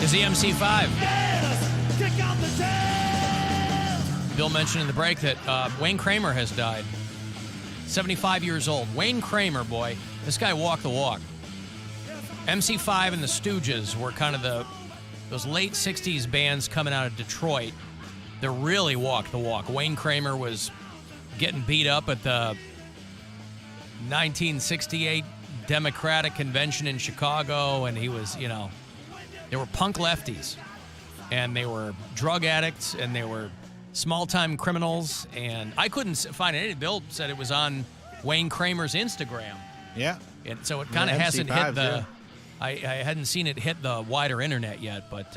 Is the MC5. Bill mentioned in the break that Wayne Kramer has died. 75 years old. Wayne Kramer, boy. This guy walked the walk. MC5 and the Stooges were kind of those late 60s bands coming out of Detroit that really walked the walk. Wayne Kramer was getting beat up at the 1968 Democratic Convention in Chicago, and he was, they were punk lefties, and they were drug addicts, and they were small-time criminals, and I couldn't find it. Bill said it was on Wayne Kramer's Instagram. Yeah. And so it kind of hasn't hit the... Yeah. I hadn't seen it hit the wider internet yet, but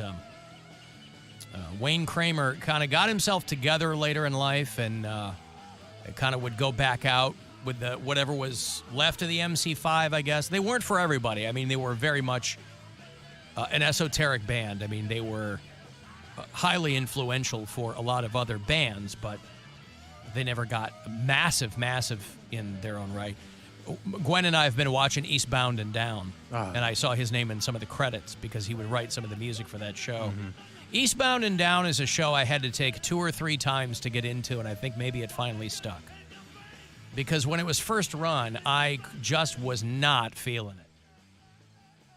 Wayne Kramer kind of got himself together later in life, and it kind of would go back out with whatever was left of the MC5, I guess. They weren't for everybody. I mean, they were very much an esoteric band. I mean, they were highly influential for a lot of other bands, but they never got massive in their own right. Gwen and I have been watching Eastbound and Down, and I saw his name in some of the credits because he would write some of the music for that show. Mm-hmm. Eastbound and Down is a show I had to take 2 or 3 times to get into, and I think maybe it finally stuck. Because when it was first run, I just was not feeling it.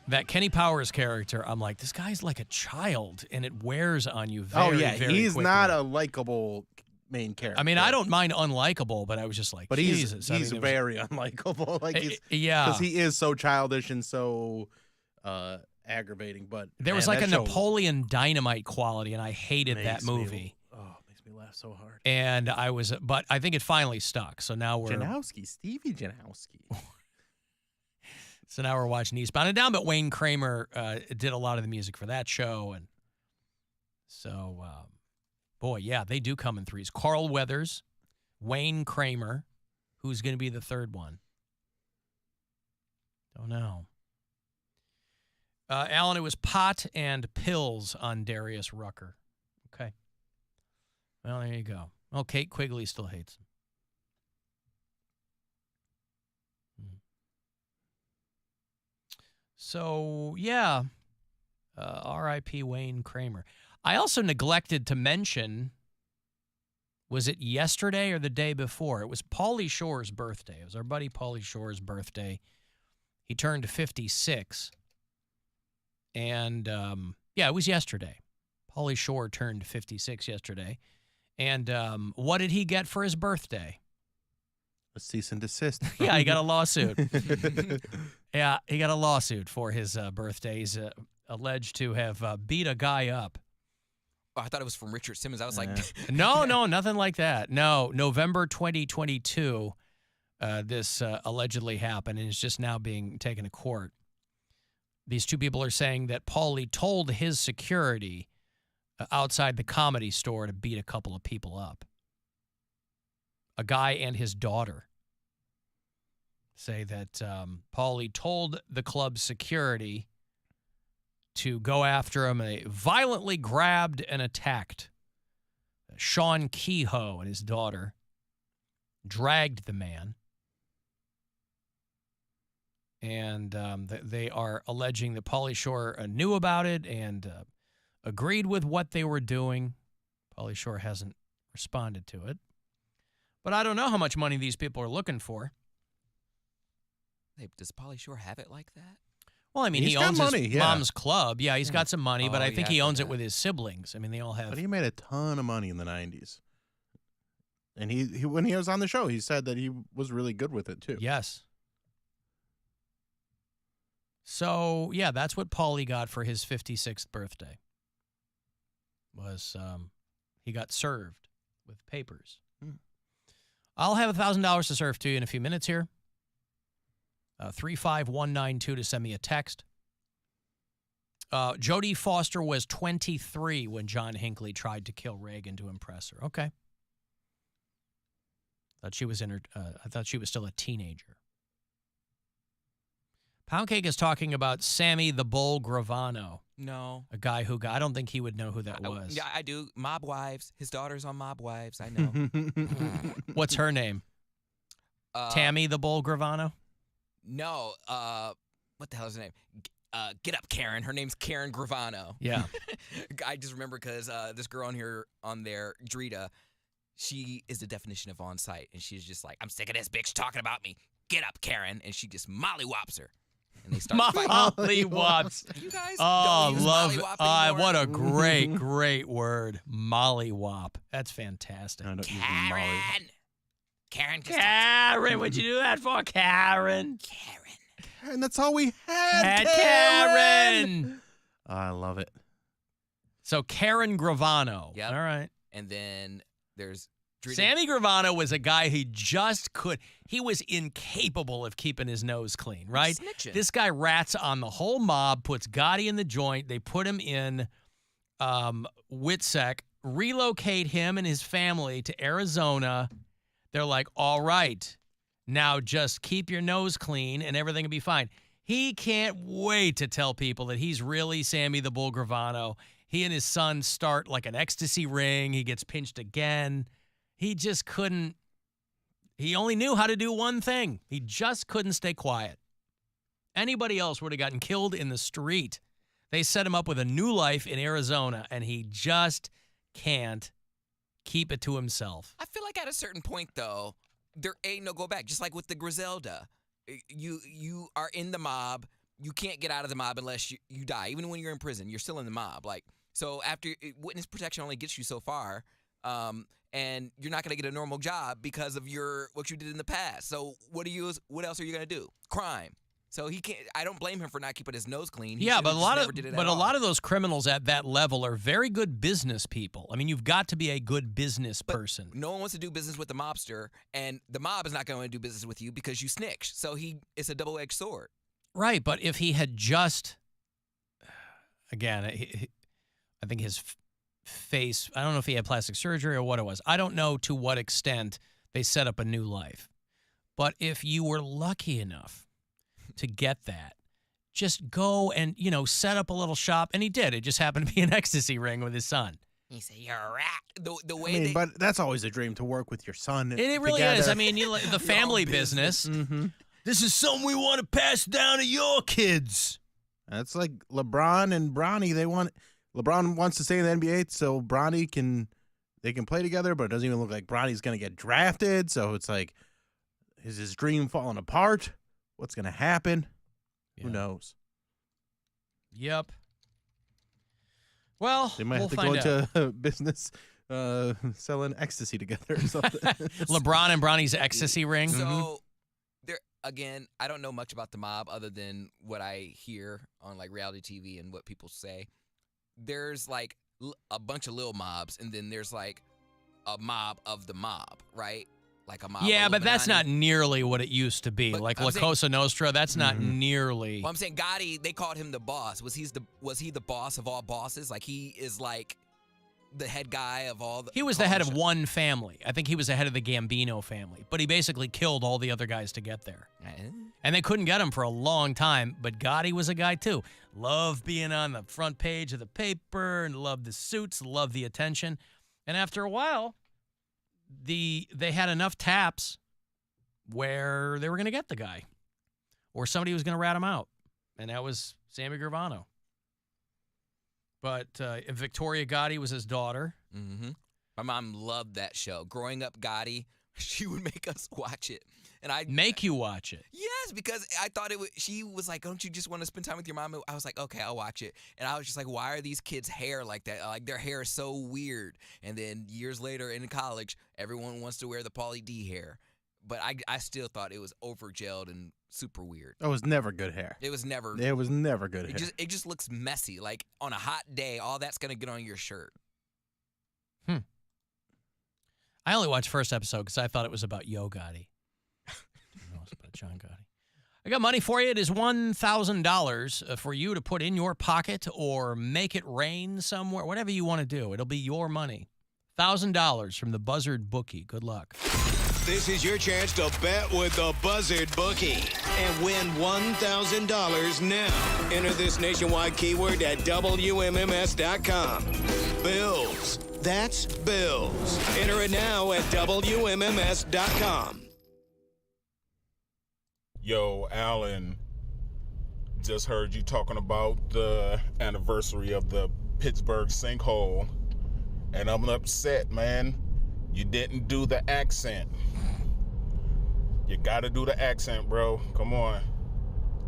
That Kenny Powers character, I'm like, this guy's like a child, and it wears on you very, very he's quickly. not a likable main character. I mean, I don't mind unlikable, but I was just like, but Jesus. He's very unlikable. Yeah. Because he is so childish and so aggravating. But there was like a Napoleon Dynamite quality, and I hated that movie. Makes me laugh so hard. And but I think it finally stuck. So now we're... Stevie Janowski. So now we're watching Eastbound and Down, but Wayne Kramer did a lot of the music for that show. And so... boy, yeah, they do come in threes. Carl Weathers, Wayne Kramer. Who's going to be the third one? Don't know. Alan, it was pot and pills on Darius Rucker. Okay. Well, there you go. Oh, Kate Quigley still hates him. So, yeah. R.I.P. Wayne Kramer. I also neglected to mention, was it yesterday or the day before? It was Pauly Shore's birthday. It was our buddy Pauly Shore's birthday. He turned 56. And, it was yesterday. Pauly Shore turned 56 yesterday. And what did he get for his birthday? A cease and desist. Yeah, he got a lawsuit. Yeah, he got a lawsuit for his birthday. He's alleged to have beat a guy up. Oh, I thought it was from Richard Simmons. I was like... No, nothing like that. No, November 2022, this allegedly happened, and it's just now being taken to court. These two people are saying that Pauly told his security outside the Comedy Store to beat a couple of people up. A guy and his daughter say that Pauly told the club's security to go after him. They violently grabbed and attacked Sean Kehoe and his daughter, dragged the man, and they are alleging that Pauly Shore knew about it and agreed with what they were doing. Pauly Shore hasn't responded to it. But I don't know how much money these people are looking for. Hey, does Pauly Shore have it like that? Well, I mean, he owns his mom's club. Yeah, he's got some money, but I think he owns it with his siblings. I mean, they all have. But he made a ton of money in the 90s. And he when he was on the show, he said that he was really good with it, too. Yes. So, yeah, that's what Pauly got for his 56th birthday. Was he got served with papers. I'll have $1,000 to serve to you in a few minutes here. 35192 to send me a text. Jodie Foster was 23 when John Hinckley tried to kill Reagan to impress her. Okay. I thought she was still a teenager. Poundcake is talking about Sammy the Bull Gravano. No. A guy who I don't think he would know who that was. Yeah, I do. Mob Wives. His daughter's on Mob Wives. I know. What's her name? Tammy the Bull Gravano? No, what the hell is her name? Get up, Karen. Her name's Karen Gravano. Yeah. I just remember because this girl on there, Drita, she is the definition of on site, and she's just like, I'm sick of this bitch talking about me. Get up, Karen, and she just mollywops her, and they start fighting. Mollywops. You guys Oh, don't use love mollywop anymore? what a great word. Mollywop. That's fantastic. I don't use Molly. Karen. Karen. Just Karen, what'd you do that for, Karen? Karen. And that's all we had. Karen. I love it. So Karen Gravano. Yep. All right. And then there's Drita. Sammy Gravano was a guy he was incapable of keeping his nose clean, right? Snitching. This guy rats on the whole mob, puts Gotti in the joint. They put him in Witsec, relocate him and his family to Arizona. They're like, all right, now just keep your nose clean and everything will be fine. He can't wait to tell people that he's really Sammy the Bull Gravano. He and his son start like an ecstasy ring. He gets pinched again. He just couldn't. He only knew how to do one thing. He just couldn't stay quiet. Anybody else would have gotten killed in the street. They set him up with a new life in Arizona, and he just can't keep it to himself. I feel like at a certain point, though, there ain't no go back. Just like with the Griselda. You are in the mob. You can't get out of the mob unless you die. Even when you're in prison, you're still in the mob. Like, so after witness protection only gets you so far, and you're not going to get a normal job because of what you did in the past. So what else are you going to do? Crime. So he can't. I don't blame him for not keeping his nose clean. But a lot of those criminals at that level are very good business people. I mean, you've got to be a good business person. No one wants to do business with the mobster, and the mob is not going to do business with you because you snitched. So it's a double-edged sword. Right, but if he had just, again, I think his face, I don't know if he had plastic surgery or what it was. I don't know to what extent they set up a new life. But if you were lucky enough to get that, just go and, set up a little shop. And he did. It just happened to be an ecstasy ring with his son. He said, "You're a rat." The way but that's always a dream to work with your son. It really is. I mean, the family business. Mm-hmm. This is something we want to pass down to your kids. That's like LeBron and Bronny. LeBron wants to stay in the NBA, so Bronny can play together, but it doesn't even look like Bronny's going to get drafted. So it's like, is his dream falling apart? What's going to happen? Yeah. Who knows? Yep. Well, They might we'll have to find go out. into business selling ecstasy together or something. LeBron and Bronny's ecstasy ring. So there again, I don't know much about the mob other than what I hear on like reality TV and what people say. There's like a bunch of little mobs, and then there's like a mob of the mob, right? Like a mob. Yeah, but that's not Illuminati. nearly what it used to be. But Like I'm La saying- Cosa Nostra, that's not nearly. Well, I'm saying Gotti, they called him the boss. Was he the boss of all bosses? Like he is like the head guy of all the. He was the head of one family. I think he was the head of the Gambino family, but he basically killed all the other guys to get there. And they couldn't get him for a long time, but Gotti was a guy too. Loved being on the front page of the paper and loved the suits, loved the attention. And after a while, they had enough taps where they were going to get the guy or somebody was going to rat him out. And that was Sammy Gravano. But Victoria Gotti was his daughter. Mm-hmm. My mom loved that show. Growing up, Gotti, she would make us watch it. And I'd Make you watch it. Yes, because I thought she was like, don't you just want to spend time with your mom? I was like, okay, I'll watch it. And I was just like, why are these kids' hair like that? Like, their hair is so weird. And then years later in college, everyone wants to wear the Pauly D hair. But I still thought it was over-gelled and super weird. That was never good hair. It was never good hair. It just looks messy. Like, on a hot day, all that's going to get on your shirt. I only watched first episode because I thought it was about Yo Gotti. No, it's about John Gotti. I got money for you. It is $1,000 for you to put in your pocket or make it rain somewhere. Whatever you want to do. It'll be your money. $1,000 from the Buzzard Bookie. Good luck. This is your chance to bet with the Buzzard Bookie and win $1,000 now. Enter this nationwide keyword at WMMS.com. Bills. That's bills. Enter it now at WMMS.com. Yo, Alan, just heard you talking about the anniversary of the Pittsburgh sinkhole, and I'm upset, man. You didn't do the accent. You gotta do the accent, bro. Come on.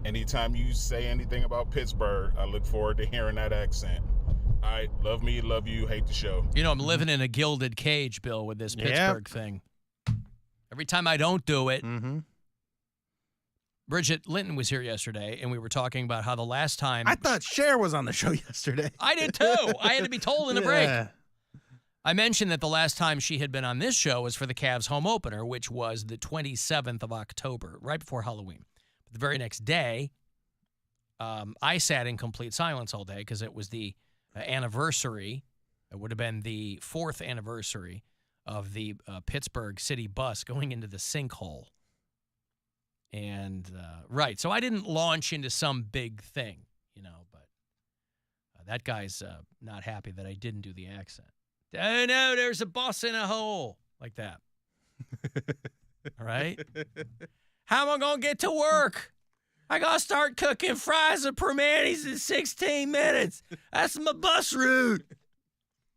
Anytime you say anything about Pittsburgh, I look forward to hearing that accent. All right, love me, love you, hate the show. You know, I'm living in a gilded cage, Bill, with this Pittsburgh thing. Every time I don't do it, Bridget Linton was here yesterday, and we were talking about how the last time... I thought Cher was on the show yesterday. I did too. I had to be told in a break. I mentioned that the last time she had been on this show was for the Cavs home opener, which was the 27th of October, right before Halloween. But the very next day, I sat in complete silence all day because it was the anniversary. It would have been the 4th anniversary of the Pittsburgh City bus going into the sinkhole. And, right, so I didn't launch into some big thing, you know, but that guy's not happy that I didn't do the accent. Oh, no, there's a bus in a hole. Like that. All right? How am I going to get to work? I got to start cooking fries and permanis in 16 minutes. That's my bus route.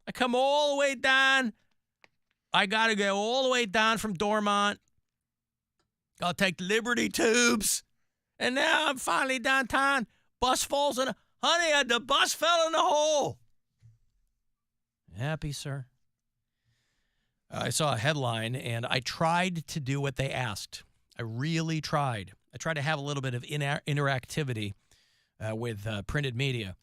I come all the way down. I got to go all the way down from Dormont. I'll take the Liberty Tubes. And now I'm finally downtown. Bus falls in. Honey, the bus fell in the hole. Happy, sir? I saw a headline, and I tried to do what they asked. I really tried. I tried to have a little bit of interactivity with printed media.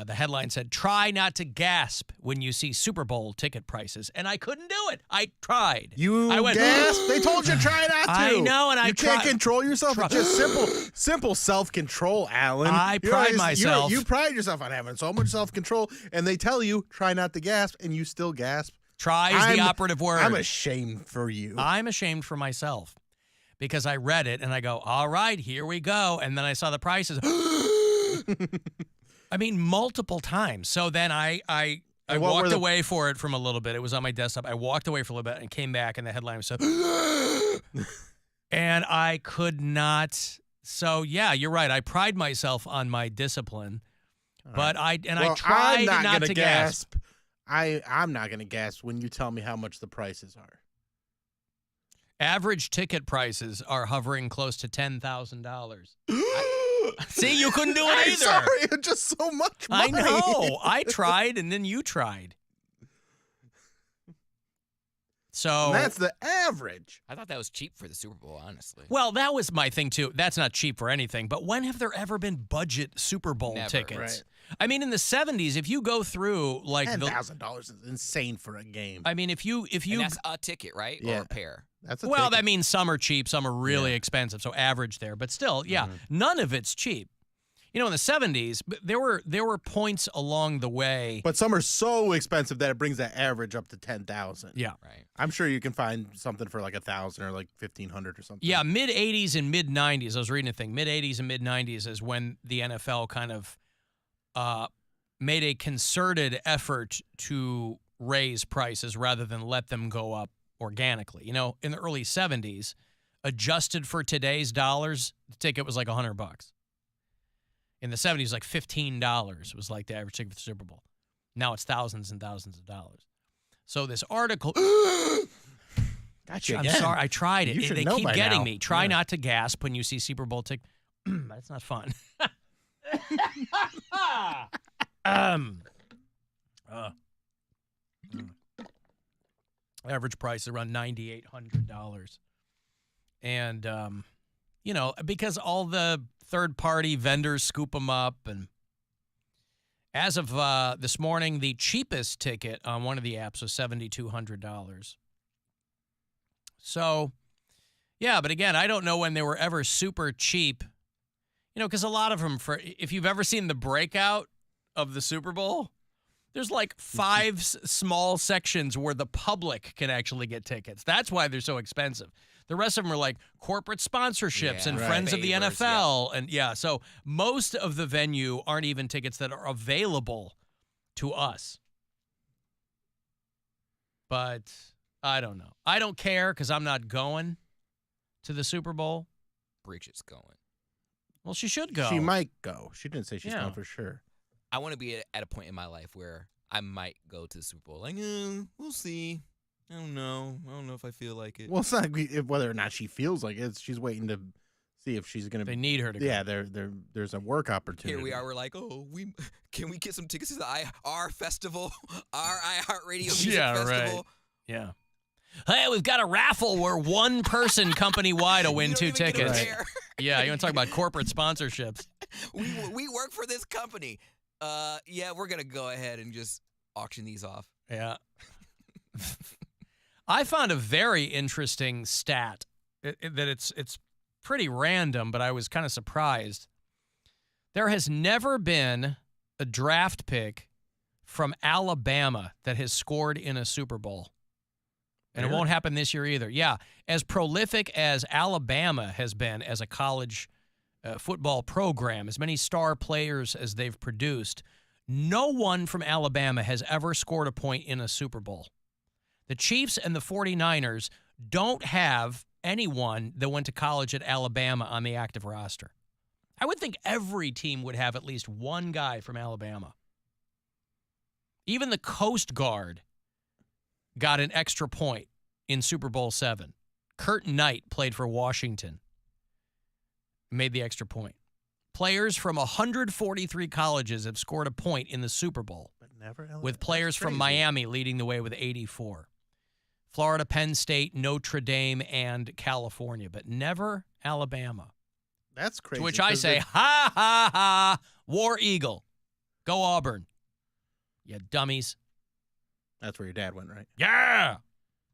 The headline said, "Try not to gasp when you see Super Bowl ticket prices." And I couldn't do it. I tried. I went, gasp? They told you try not to. I know, and you can't control yourself. It's just simple self-control, Alan. I pride myself. You pride yourself on having so much self-control, and they tell you try not to gasp, and you still gasp. Try is the operative word. I'm ashamed for you. I'm ashamed for myself because I read it, and I go, all right, here we go. And then I saw the prices. I mean, multiple times. So then I walked away for it from a little bit. It was on my desktop. I walked away for a little bit and came back, and the headline was and I could not. So, yeah, you're right. I pride myself on my discipline. But I tried not to gasp. I'm not going to gasp when you tell me how much the prices are. Average ticket prices are hovering close to $10,000. See, you couldn't do it either. Sorry, just so much money. I know. I tried, and then you tried. So and that's the average. I thought that was cheap for the Super Bowl, honestly. Well, that was my thing, too. That's not cheap for anything. But when have there ever been budget Super Bowl tickets? Right. I mean, in the 70s, if you go through like $10,000 is insane for a game. I mean, if you and that's a ticket, right? Yeah. Or a pair. That's a well, ticket. that means some are cheap, some are really expensive, so average there. But still, yeah, none of it's cheap. You know, in the 70s, there were points along the way. But some are so expensive that it brings that average up to 10,000. Yeah, right. I'm sure you can find something for like 1,000 or like 1,500 or something. Yeah, mid 80s and mid 90s. I was reading a thing. Mid 80s and mid 90s is when the NFL kind of made a concerted effort to raise prices rather than let them go up organically. You know, in the early 70s, adjusted for today's dollars, the ticket was like $100. In the 70s, like $15 was like the average ticket for the Super Bowl. Now it's thousands and thousands of dollars. So this article... Gotcha I'm again. sorry, I tried it. They keep getting now. me. Try not to gasp when you see Super Bowl ticket. That's not fun. Average price is around $9,800. And, you know, because all the third-party vendors scoop them up. And as of this morning, the cheapest ticket on one of the apps was $7,200. So, yeah, but again, I don't know when they were ever super cheap. You know, because a lot of them, if you've ever seen the breakout of the Super Bowl, there's like 5 small sections where the public can actually get tickets. That's why they're so expensive. The rest of them are like corporate sponsorships and friends of the NFL. And so most of the venue aren't even tickets that are available to us. But I don't know. I don't care because I'm not going to the Super Bowl. Bridget's going. Well, she should go. She might go. She didn't say she's Yeah. going for sure. I want to be at a point in my life where I might go to the Super Bowl. Like, we'll see. I don't know. I don't know if I feel like it. Well, it's not whether or not she feels like it. She's waiting to see if she's going They to. need her to go. Yeah, there's a work opportunity. Here we are. We're like, can we get some tickets to the our festival, our iHeartRadio Music Yeah, Festival? right. Yeah. Hey, we've got a raffle where one person company-wide will win You don't 2 even get tickets. them there. Yeah, you want to talk about corporate sponsorships. we work for this company. Yeah, we're gonna go ahead and just auction these off. Yeah. I found a very interesting stat that it's pretty random, but I was kind of surprised. There has never been a draft pick from Alabama that has scored in a Super Bowl. And it won't happen this year either. Yeah, as prolific as Alabama has been as a college football program, as many star players as they've produced, no one from Alabama has ever scored a point in a Super Bowl. The Chiefs and the 49ers don't have anyone that went to college at Alabama on the active roster. I would think every team would have at least one guy from Alabama. Even the Coast Guard got an extra point in Super Bowl VII. Kurt Knight played for Washington, made the extra point. Players from 143 colleges have scored a point in the Super Bowl, But never Alabama. with players from Miami leading the way with 84. Florida, Penn State, Notre Dame, and California, but never Alabama. That's crazy. To which I 'cause say, ha, ha, ha, War Eagle. Go Auburn. You dummies. that's where your dad went, right? Yeah.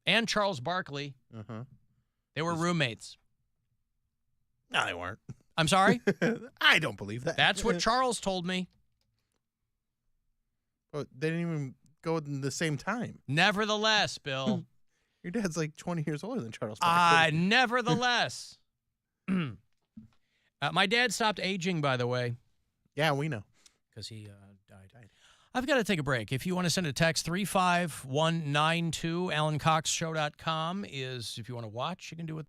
And Charles Barkley. Uh-huh. They were roommates. No, they weren't. I'm sorry? I don't believe that. That's what Charles told me. Oh, they didn't even go in the same time. Nevertheless, Bill. Your dad's like 20 years older than Charles Barkley. Nevertheless. My dad stopped aging, by the way, Yeah, we know. because he died. I've got to take a break. If you want to send a text, 35192, AlanCoxShow.com is, if you want to watch, you can do it